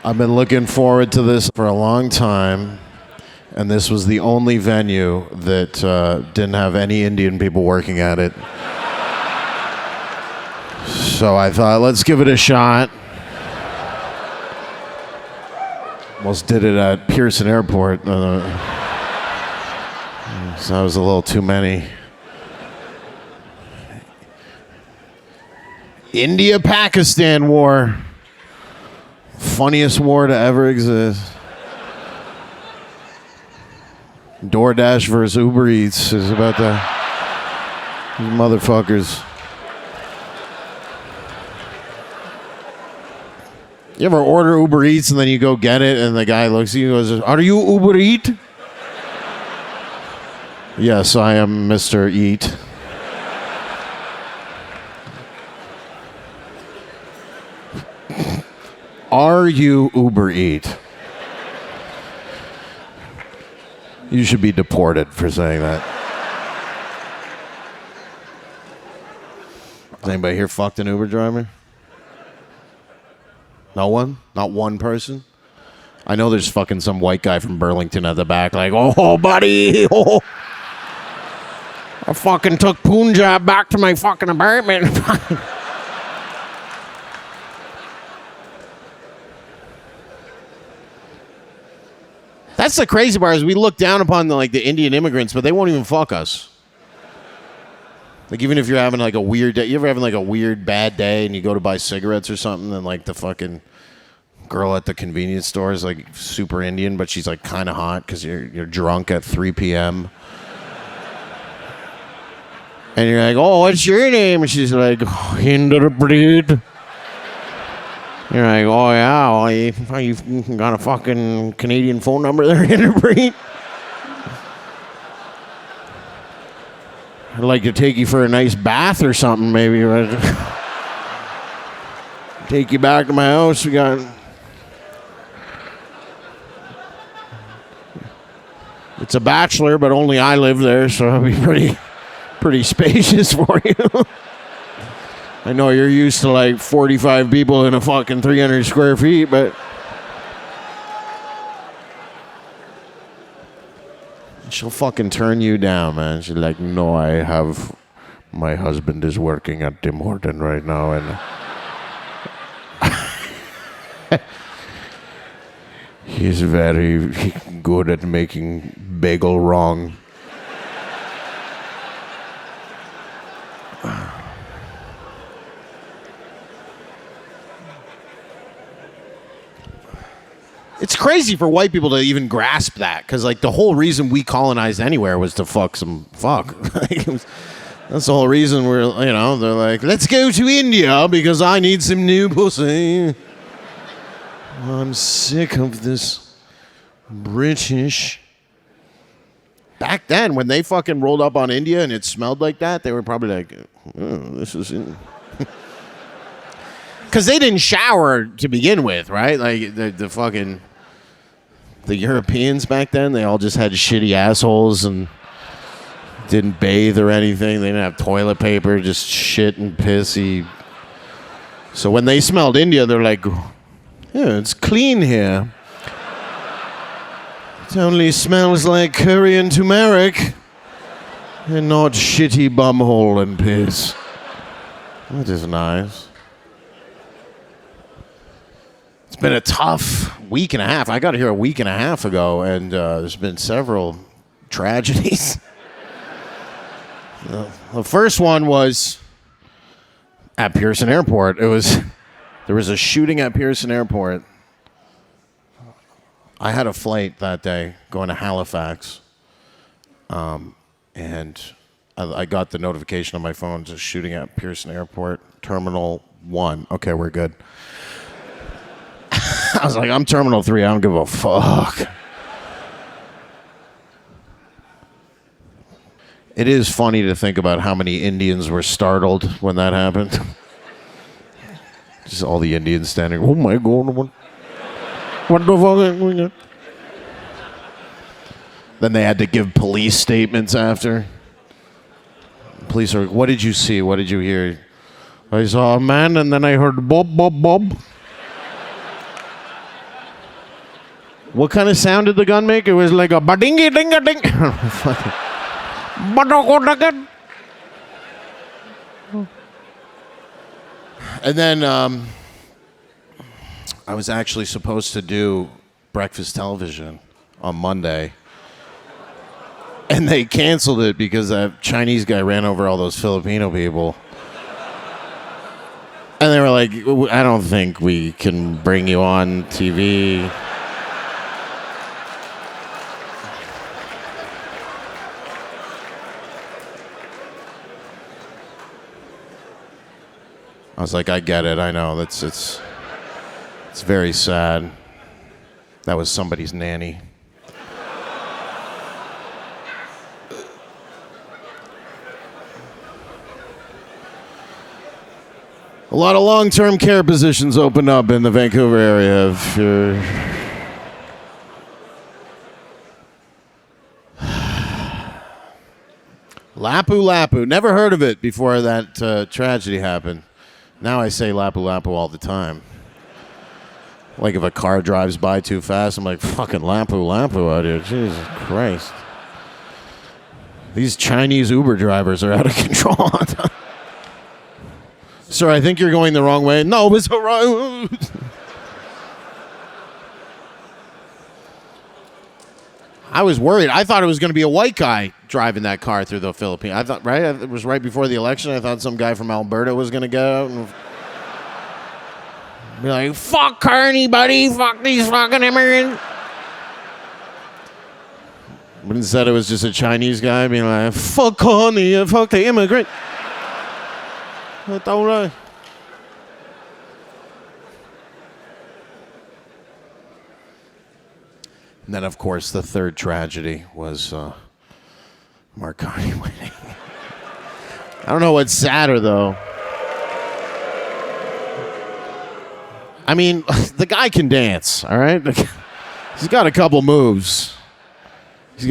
I've been looking forward to this for a long time, and this was the only venue that didn't have any Indian people working at it. So I thought, let's give it a shot. Almost did it at Pearson Airport. So that was a little too many. India-Pakistan war. Funniest war to ever exist. DoorDash versus Uber Eats is about the these motherfuckers. You ever order Uber Eats and then you go get it and the guy looks at you and goes, "Are you Uber Eat?" Yes, I am Mr. Eat. Are you Uber Eat? You should be deported for saying that. Has anybody here fucked an Uber driver? No one? Not one person? I know there's fucking some white guy from Burlington at the back like, "Oh, buddy, oh. I fucking took Punjab back to my fucking apartment." That's the crazy part is we look down upon the Indian immigrants, but they won't even fuck us. Like even if you're having like a weird day, you ever having like a weird bad day and you go to buy cigarettes or something and like the fucking girl at the convenience store is like super Indian, but she's like kind of hot because you're drunk at 3 p.m. And you're like, "Oh, what's your name?" And she's like, "Hinderbreed." You're like, "Oh, yeah, well, you got a fucking Canadian phone number there, Hinderbreed? I'd like to take you for a nice bath or something, maybe. Take you back to my house. We got... It's a bachelor, but only I live there, so it'll be pretty spacious for you." I know you're used to like 45 people in a fucking 300 square feet, but she'll fucking turn you down, man. She's like, "No, my husband is working at Tim Horton right now, and he's very good at making bagel wrong." It's crazy for white people to even grasp that, because like the whole reason we colonized anywhere was to fuck some fuck. That's the whole reason they're like, "Let's go to India because I need some new pussy. I'm sick of this British." Back then, when they fucking rolled up on India and it smelled like that, they were probably like, "Oh, this is..." Because they didn't shower to begin with, right? Like the Europeans back then, they all just had shitty assholes and didn't bathe or anything. They didn't have toilet paper, just shit and pissy. So when they smelled India, they're like, "Yeah, it's clean here. It only smells like curry and turmeric and not shitty bumhole and piss." That is nice. It's been a tough week and a half. I got here a week and a half ago, and there's been several tragedies. The first one was at Pearson Airport. There was a shooting at Pearson Airport. I had a flight that day going to Halifax, and I got the notification on my phone, just shooting at Pearson Airport, Terminal 1. Okay, we're good. I was like, "I'm Terminal 3. I don't give a fuck." It is funny to think about how many Indians were startled when that happened. Just all the Indians standing, "Oh my God, what the fuck is going on?" Then they had to give police statements after. Police are, "What did you see? What did you hear?" "I saw a man and then I heard Bob, Bob, Bob." What kind of sound did the gun make? It was like a ba-dingy ding a ding. And then I was actually supposed to do breakfast television on Monday. And they canceled it because that Chinese guy ran over all those Filipino people. And they were like, I don't think we can bring you on TV. I was like, I get it. I know. It's very sad. That was somebody's nanny. A lot of long-term care positions open up in the Vancouver area. If you're... Lapu Lapu. Never heard of it before that tragedy happened. Now I say Lapu Lapu all the time. Like if a car drives by too fast, I'm like, fucking Lapu Lapu out here. Jesus Christ. These Chinese Uber drivers are out of control. Sir, I think you're going the wrong way. No, it's all right. I was worried. I thought it was going to be a white guy driving that car through the Philippines. I thought, right? It was right before the election. I thought some guy from Alberta was going to get out and be like, fuck Carney, buddy. Fuck these fucking immigrants. But instead, it was just a Chinese guy being like, fuck Carney, fuck the immigrant. All right. And then, of course, the third tragedy was Mark Carney winning. I don't know what's sadder, though. I mean, the guy can dance, all right? He's got a couple moves. He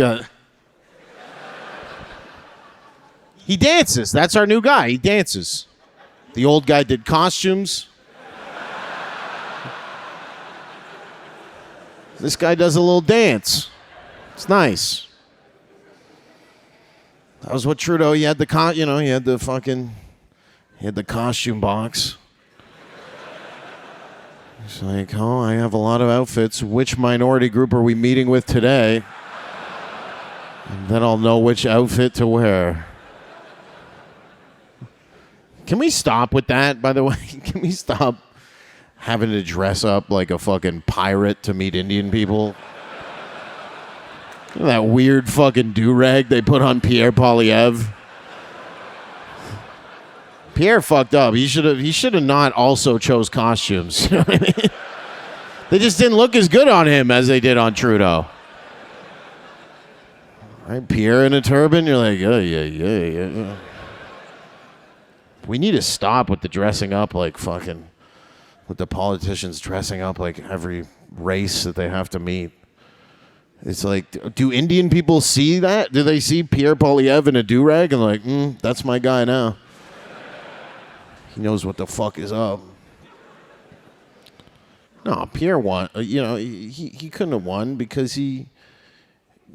dances. That's our new guy. He dances. The old guy did costumes. This guy does a little dance. It's nice. That was what Trudeau. He had the costume box. He's like, oh, I have a lot of outfits. Which minority group are we meeting with today? And then I'll know which outfit to wear. Can we stop with that, by the way? Can we stop having to dress up like a fucking pirate to meet Indian people? You know that weird fucking do-rag they put on Pierre Poilievre? Pierre fucked up. He should have not also chose costumes. You know what I mean? They just didn't look as good on him as they did on Trudeau. Right, Pierre in a turban, you're like, yeah. We need to stop with the dressing up like fucking, with the politicians dressing up like every race that they have to meet. It's like, do Indian people see that? Do they see Pierre Poilievre in a do-rag and like, that's my guy now. He knows what the fuck is up. No, Pierre won. He couldn't have won because he's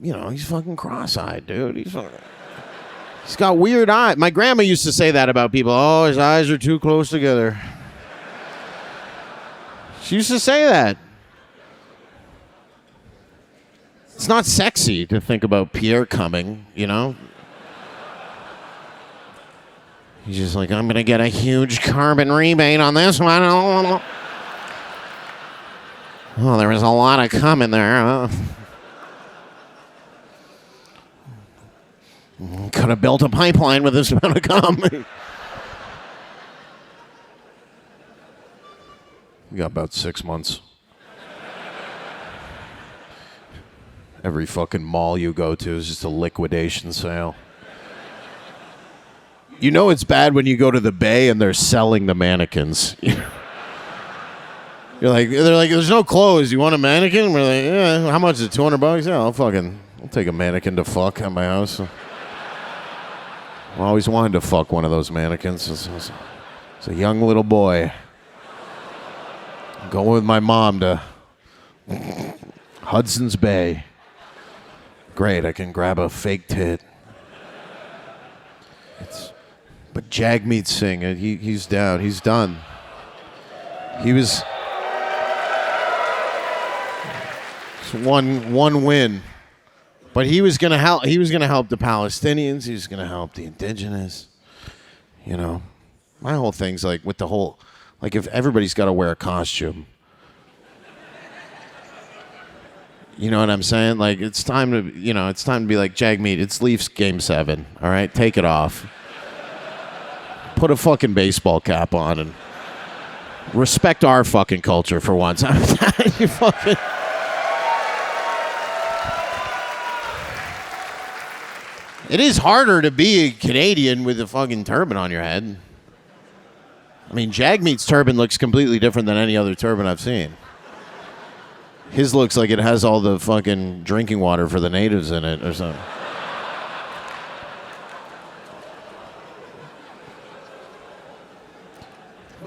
fucking cross-eyed, dude. He's got weird eyes. My grandma used to say that about people. Oh, his eyes are too close together. She used to say that. It's not sexy to think about Pierre coming, you know? He's just like, I'm going to get a huge carbon rebate on this one. Oh, there was a lot of cum in there. Could have built a pipeline with this amount of cum. We got about 6 months. Every fucking mall you go to is just a liquidation sale. You know it's bad when you go to the Bay and they're selling the mannequins. They're like, there's no clothes. You want a mannequin? We're like, yeah. How much is it? $200? Yeah, I'll take a mannequin to fuck at my house. I always wanted to fuck one of those mannequins. It's a young little boy. Going with my mom to Hudson's Bay. Great, I can grab a fake tit. But Jagmeet Singh, he's down. He's done. He was one win, but he was gonna help. He was gonna help the Palestinians. He was gonna help the indigenous. You know, my whole thing's like with the whole, like if everybody's got to wear a costume. You know what I'm saying? Like it's time to, it's time to be like Jagmeet. It's Leafs Game 7. All right, take it off. Put a fucking baseball cap on and respect our fucking culture for once. You fucking. It is harder to be a Canadian with a fucking turban on your head. I mean, Jagmeet's turban looks completely different than any other turban I've seen. His looks like it has all the fucking drinking water for the natives in it or something.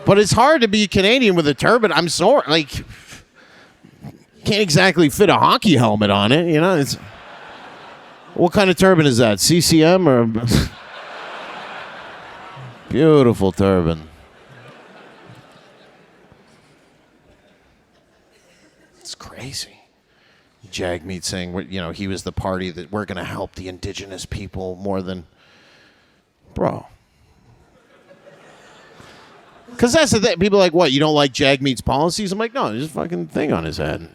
But it's hard to be Canadian with a turban. I'm sorry, like, can't exactly fit a hockey helmet on it, It's what kind of turban is that? CCM or beautiful turban? It's crazy. Jagmeet saying, he was the party that we're going to help the indigenous people more than, bro. Because that's the thing. People are like, what, you don't like Jagmeet's policies? I'm like, no, there's a fucking thing on his head.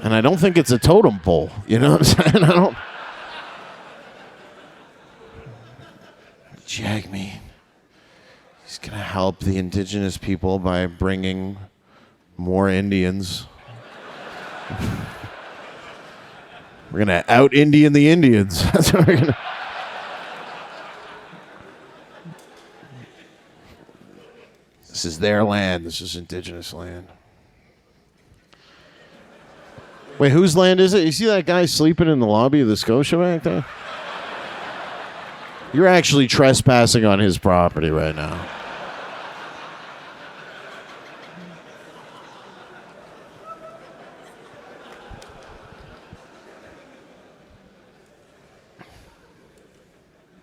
And I don't think it's a totem pole. You know what I'm saying? Jagmeet. He's going to help the indigenous people by bringing more Indians. We're going to out-Indian the Indians. That's what we're going to... This is their land. This is indigenous land. Wait, whose land is it? You see that guy sleeping in the lobby of the Scotiabank there? You're actually trespassing on his property right now.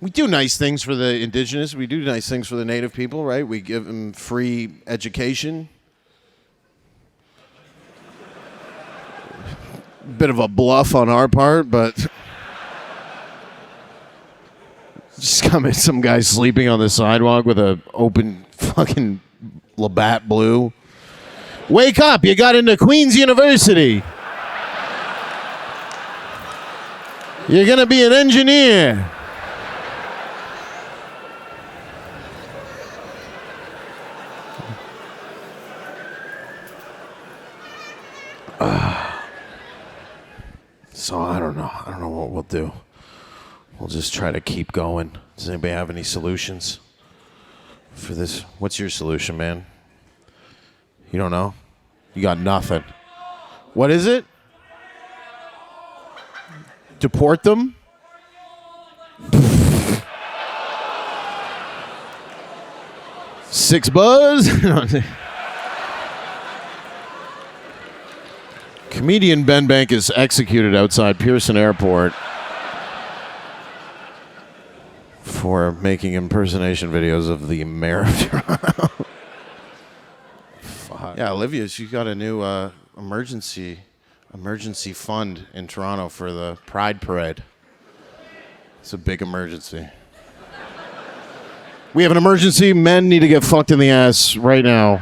We do nice things for the indigenous. We do nice things for the native people, right? We give them free education. Bit of a bluff on our part, but just come in, some guy sleeping on the sidewalk with a open fucking Labatt Blue. Wake up, you got into Queen's University. You're going to be an engineer. So I don't know. I don't know what we'll do. We'll just try to keep going. Does anybody have any solutions for this? What's your solution, man? You don't know? You got nothing. What is it? Deport them? $6? Comedian Ben Bankas executed outside Pearson Airport for making impersonation videos of the mayor of Toronto. Yeah, Olivia, she got a new emergency fund in Toronto for the Pride Parade. It's a big emergency. We have an emergency. Men need to get fucked in the ass right now.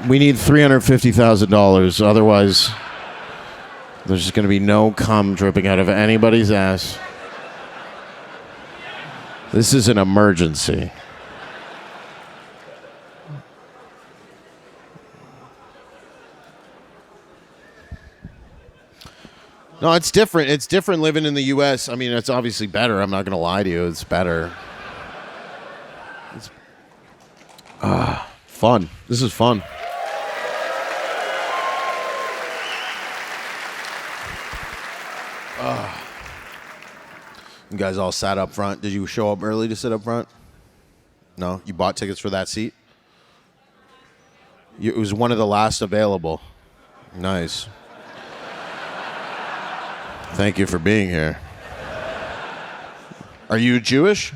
We need $350,000. Otherwise, there's just going to be no cum dripping out of anybody's ass. This is an emergency. No, it's different. It's different living in the U.S. I mean, it's obviously better. I'm not going to lie to you. It's better. It's fun. This is fun. You guys all sat up front. Did you show up early to sit up front? No? You bought tickets for that seat? It was one of the last available. Nice. Thank you for being here. Are you Jewish?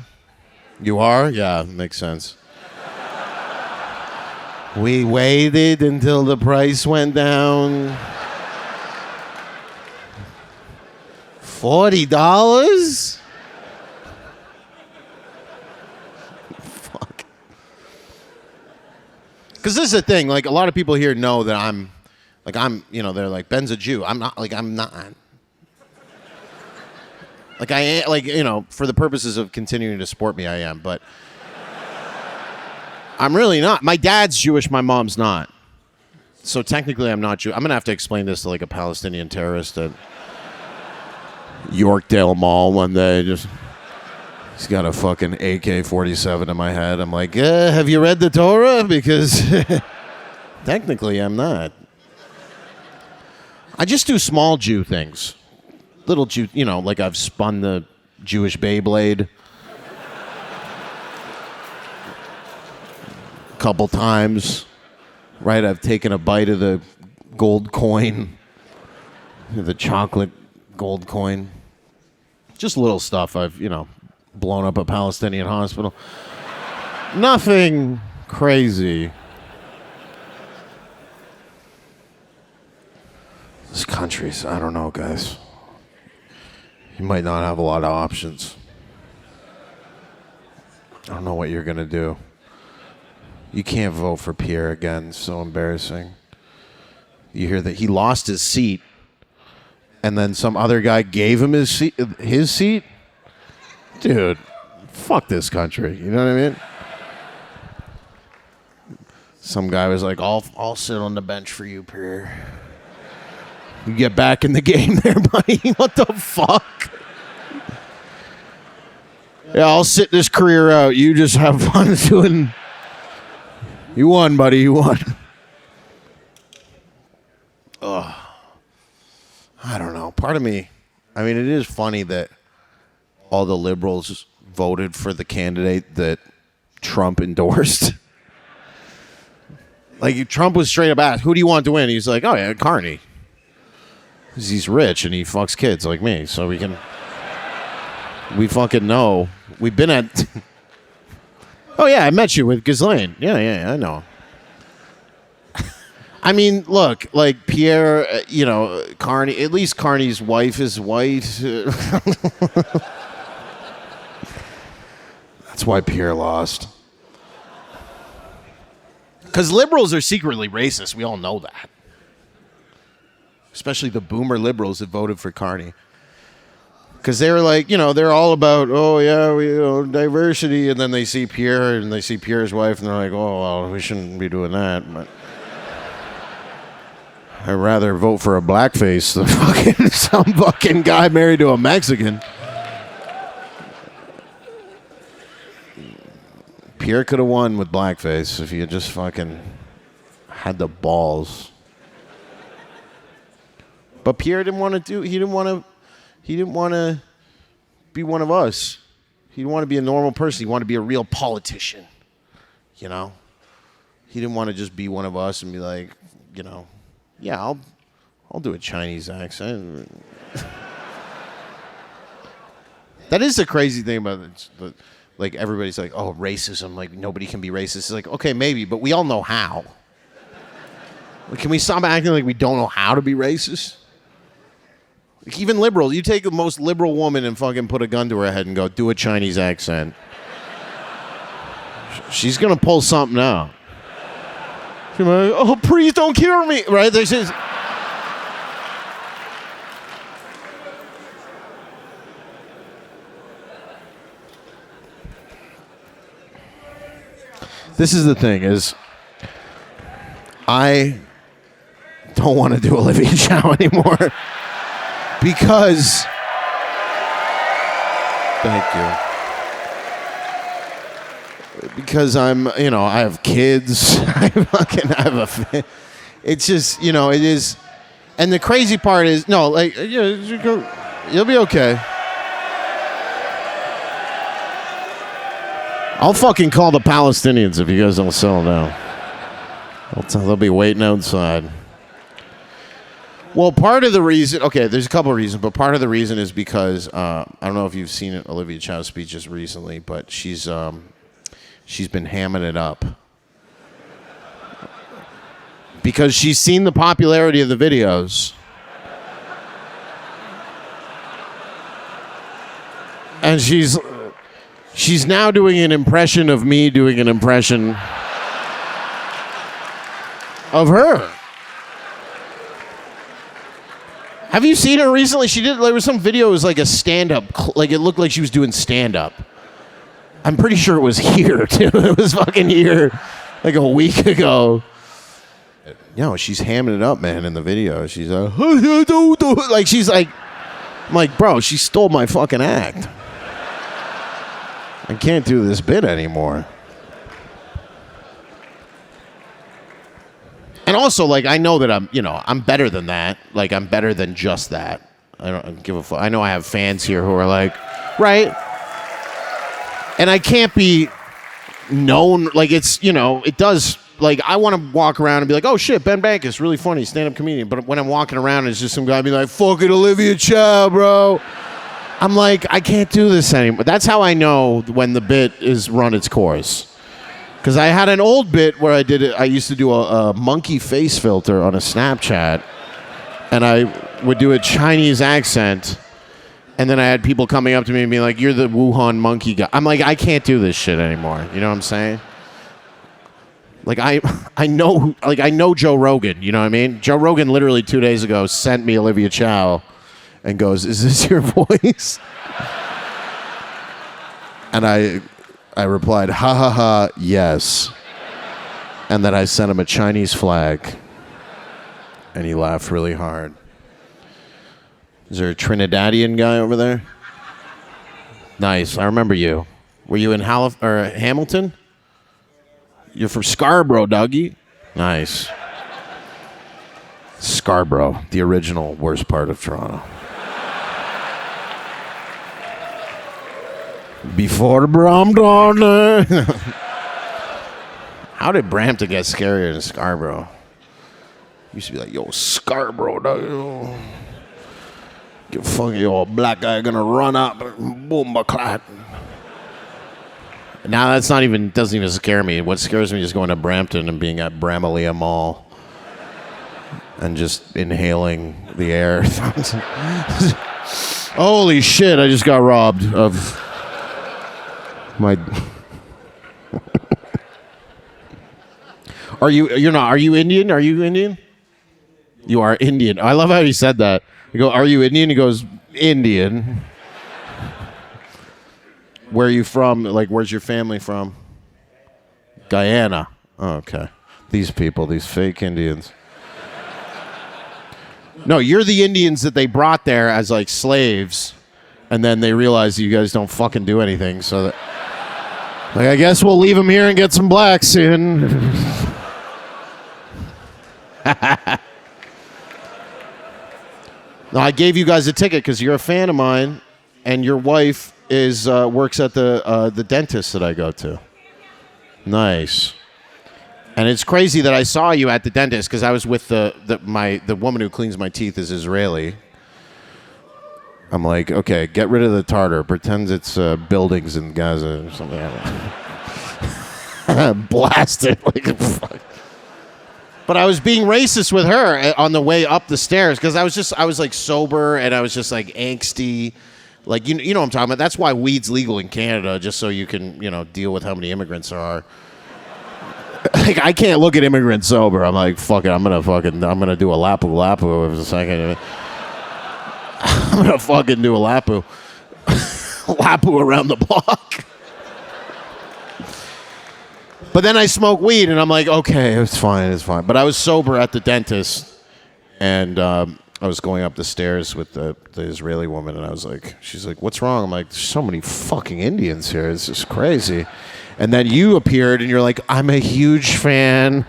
You are? Yeah, makes sense. We waited until the price went down. $40? Fuck. Because this is the thing. Like, a lot of people here know that I'm, they're like, Ben's a Jew. I'm not. Like, for the purposes of continuing to support me, I am. But I'm really not. My dad's Jewish. My mom's not. So technically, I'm not Jewish. I'm going to have to explain this to, like, a Palestinian terrorist at Yorkdale Mall one day. He's got a fucking AK-47 in my head. I'm like, have you read the Torah? Because technically, I'm not. I just do small Jew things. Little Jew, like I've spun the Jewish Beyblade a couple times, right? I've taken a bite of the gold coin, the chocolate gold coin. Just little stuff. I've, blown up a Palestinian hospital. Nothing crazy. This country's, I don't know, guys. You might not have a lot of options. I don't know what you're going to do. You can't vote for Pierre again. It's so embarrassing. You hear that he lost his seat, and then some other guy gave him his seat? Dude, fuck this country. You know what I mean? Some guy was like, I'll sit on the bench for you, Pierre. You get back in the game there, buddy. What the fuck? Yeah, I'll sit this career out. You just have fun doing. You won, buddy. You won. Ugh. I don't know. Part of me, it is funny that all the liberals voted for the candidate that Trump endorsed. Like, Trump was straight up asked, who do you want to win? He's like, oh, yeah, Carney. He's rich and he fucks kids like me, so we fucking know. We've been at. Oh yeah, I met you with Ghislaine. Yeah, I know. Look, like Pierre, Carney. At least Carney's wife is white. That's why Pierre lost. Because liberals are secretly racist. We all know that. Especially the boomer liberals that voted for Carney. Because they were like, they're all about, diversity. And then they see Pierre and they see Pierre's wife and they're like, oh, well, we shouldn't be doing that. But I'd rather vote for a blackface than some fucking guy married to a Mexican. Pierre could have won with blackface if he had just fucking had the balls. But Pierre didn't want to he didn't want to be one of us. He didn't want to be a normal person. He wanted to be a real politician. He didn't want to just be one of us and be like, yeah, I'll do a Chinese accent. That is the crazy thing about it. Like, everybody's like, oh, racism, like, nobody can be racist. It's like, okay, maybe, but we all know how. Like, can we stop acting like we don't know how to be racist? Like, even liberals, you take the most liberal woman and fucking put a gun to her head and go, do a Chinese accent. She's going to pull something out. She's like, oh, please don't kill me. Right? This is the thing is, I don't want to do Olivia Chow anymore. Because, thank you. Because I have kids. It's just, it is. And the crazy part is, no, like, you'll be okay. I'll fucking call the Palestinians if you guys don't settle down. They'll be waiting outside. Well, part of the reason, okay, there's a couple of reasons, but part of the reason is because I don't know if you've seen Olivia Chow's speeches recently, but she's been hamming it up because she's seen the popularity of the videos, and she's now doing an impression of me doing an impression of her. Have you seen her recently? There was some video, it was like a stand-up, like it looked like she was doing stand-up. I'm pretty sure it was here, too. It was fucking here like a week ago. She's hamming it up, man, in the video. She's like, she's like, I'm like, bro, she stole my fucking act. I can't do this bit anymore. And also, like, I know that I'm better than that. Like, I'm better than just that. I don't give a fuck. I know I have fans here who are like, right? And I can't be known, like, it's, it does, like, I want to walk around and be like, oh, shit, Ben Bankas, really funny, stand-up comedian. But when I'm walking around, it's just some guy being like, fucking Olivia Chow, bro. I'm like, I can't do this anymore. That's how I know when the bit is run its course. Because I had an old bit where I used to do a monkey face filter on a Snapchat, and I would do a Chinese accent, and then I had people coming up to me and being like, you're the Wuhan monkey guy. I'm like, I can't do this shit anymore. You know what I'm saying? Like, I know Joe Rogan, you know what I mean? Joe Rogan literally 2 days ago sent me Olivia Chow and goes, is this your voice? And I replied, ha ha ha, yes. And then I sent him a Chinese flag. And he laughed really hard. Is there a Trinidadian guy over there? Nice, I remember you. Were you in Hamilton? You're from Scarborough, Dougie? Nice. Scarborough, the original worst part of Toronto. Before Brampton. How did Brampton get scarier than Scarborough? Used to be like, yo, Scarborough, dog. Get fucking yo, black guy gonna run up, boom, my clat. Now doesn't even scare me. What scares me is going to Brampton and being at Bramalea Mall and just inhaling the air. Holy shit! I just got robbed of. Are you Indian? Are you Indian? You are Indian. I love how he said that. You go, are you Indian? He goes, Indian. Where are you from? Like, where's your family from? Guyana. Oh, okay. These people, these fake Indians. No, you're the Indians that they brought there as like slaves, and then they realized you guys don't fucking do anything, so that. Like, I guess we'll leave them here and get some blacks in. No, I gave you guys a ticket because you're a fan of mine, and your wife works at the dentist that I go to. Nice. And it's crazy that I saw you at the dentist because I was with the woman who cleans my teeth is Israeli. I'm like, okay, get rid of the tartar. Pretend it's buildings in Gaza or something like that. Blast it like a fuck. But I was being racist with her on the way up the stairs because I was like sober and I was just like angsty. Like, you know what I'm talking about? That's why weed's legal in Canada, just so you can, deal with how many immigrants there are. Like, I can't look at immigrants sober. I'm like, fuck it, I'm gonna do a lapu for a second. I'm gonna fucking do a lapu. Lapu around the block. But then I smoke weed, and I'm like, okay, it's fine. But I was sober at the dentist, and I was going up the stairs with the Israeli woman, and I was like, she's like, what's wrong? I'm like, there's so many fucking Indians here. It's just crazy. And then you appeared, and you're like, I'm a huge fan.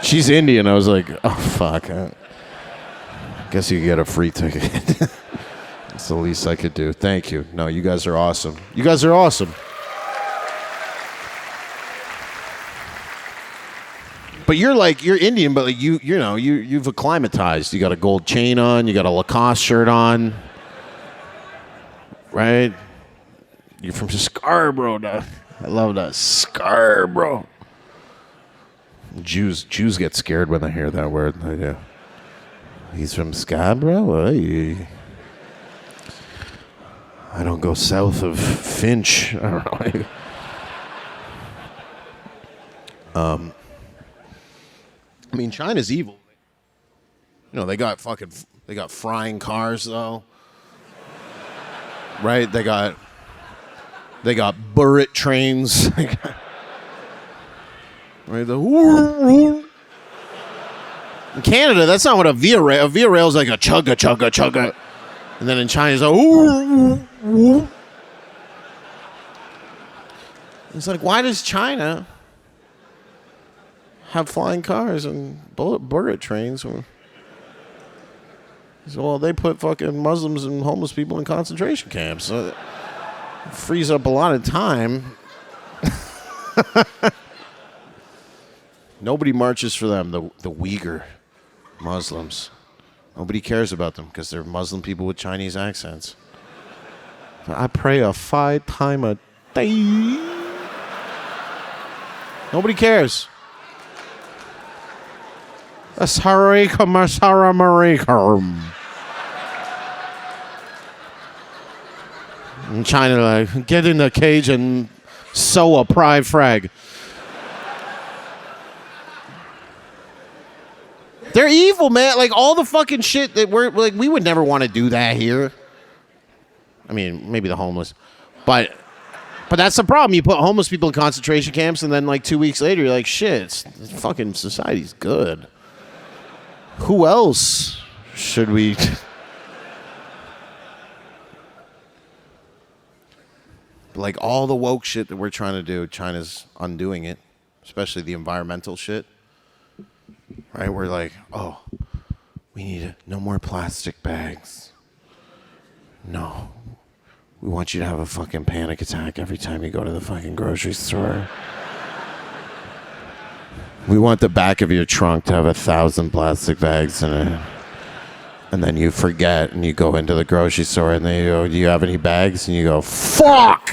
She's Indian. I was like, oh, fuck. I guess you could get a free ticket. That's the least I could do. Thank you. No, you guys are awesome. You guys are awesome. But you're Indian, but like you've acclimatized. You got a gold chain on, you got a Lacoste shirt on, right? You're from Scarborough, though. I love that Scarborough. Jews get scared when they hear that word. They do. He's from Scarborough. Hey. I don't go south of Finch. I don't know. I mean, China's evil. They got frying cars though, right? They got bullet trains. Right? In Canada, that's not what a via rail. A via rail is like a chugga chugga chugga, and then in China it's like It's like, why does China have flying cars and bullet trains? So, they put fucking Muslims and homeless people in concentration camps. So it frees up a lot of time. Nobody marches for them, the Uyghur Muslims. Nobody cares about them because they're Muslim people with Chinese accents. I pray a 5 times a day. Nobody cares. Assalamualaikum, assalamualaikum. In China, like, get in the cage and sew a pride flag. They're evil, man. Like, all the fucking shit that we would never want to do that here. I mean, maybe the homeless. But that's the problem. You put homeless people in concentration camps, and then, like, 2 weeks later, you're like, shit, fucking society's good. Who else should we... Like, all the woke shit that we're trying to do, China's undoing it, especially the environmental shit. Right? We're like, oh, we need no more plastic bags. No. We want you to have a fucking panic attack every time you go to the fucking grocery store. We want the back of your trunk to have 1,000 plastic bags in it. And then you forget, and you go into the grocery store, and they go, do you have any bags? And you go, fuck!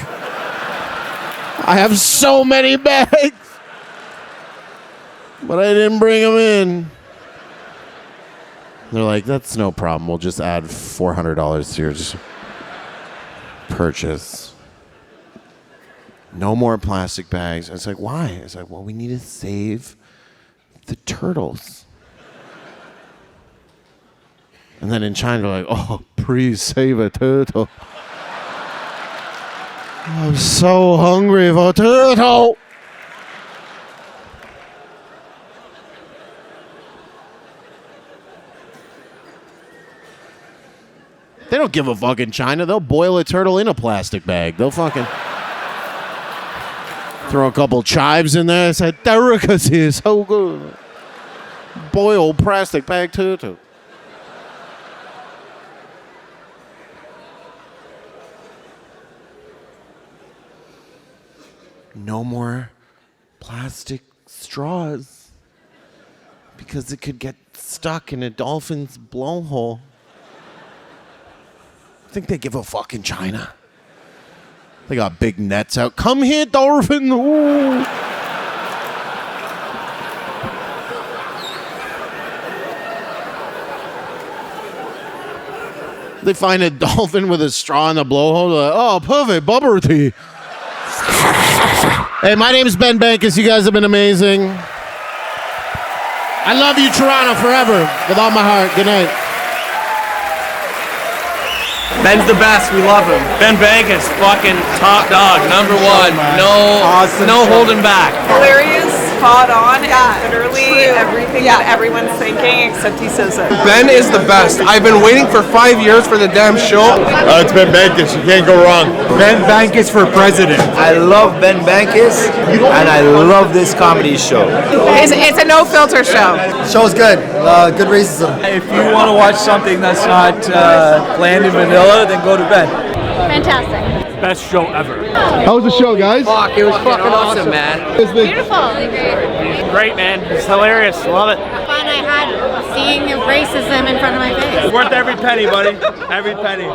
I have so many bags! But I didn't bring them in. They're like, that's no problem. We'll just add $400 to your purchase. No more plastic bags. It's like, why? It's like, well, we need to save the turtles. And then in China, they're like, oh, please save a turtle. I'm so hungry for turtle. They don't give a fuck in China. They'll boil a turtle in a plastic bag. They'll fucking throw a couple chives in there. It's a delicacy. So good. Boiled plastic bag turtle. No more plastic straws because it could get stuck in a dolphin's blowhole. I think they give a fuck in China. They got big nets out. Come here, dolphin. Ooh. They find a dolphin with a straw in the blowhole. They're like, oh, perfect, bubble tea. Hey, my name is Ben Bankas. You guys have been amazing. I love you, Toronto, forever. With all my heart. Good night. Ben's the best. We love him. Ben Bankas, fucking top dog, number one. No holding back. Hilarious, spot on, literally everything that everyone's thinking, except he says it. Ben is the best. I've been waiting for 5 years for the damn show. It's Ben Bankas. You can't go wrong. Ben Bankas for president. I love Ben Bankas, and I love this comedy show. It's a no-filter show. Show's good. Good racism. If you want to watch something that's not bland and vanilla, then go to Ben. Fantastic. Best show ever. How was the show, guys? Fuck, it was fucking awesome, man. Beautiful. Great, man. It's hilarious. Love it. Fun I had seeing the racism in front of my face. Worth every penny, buddy. Every penny.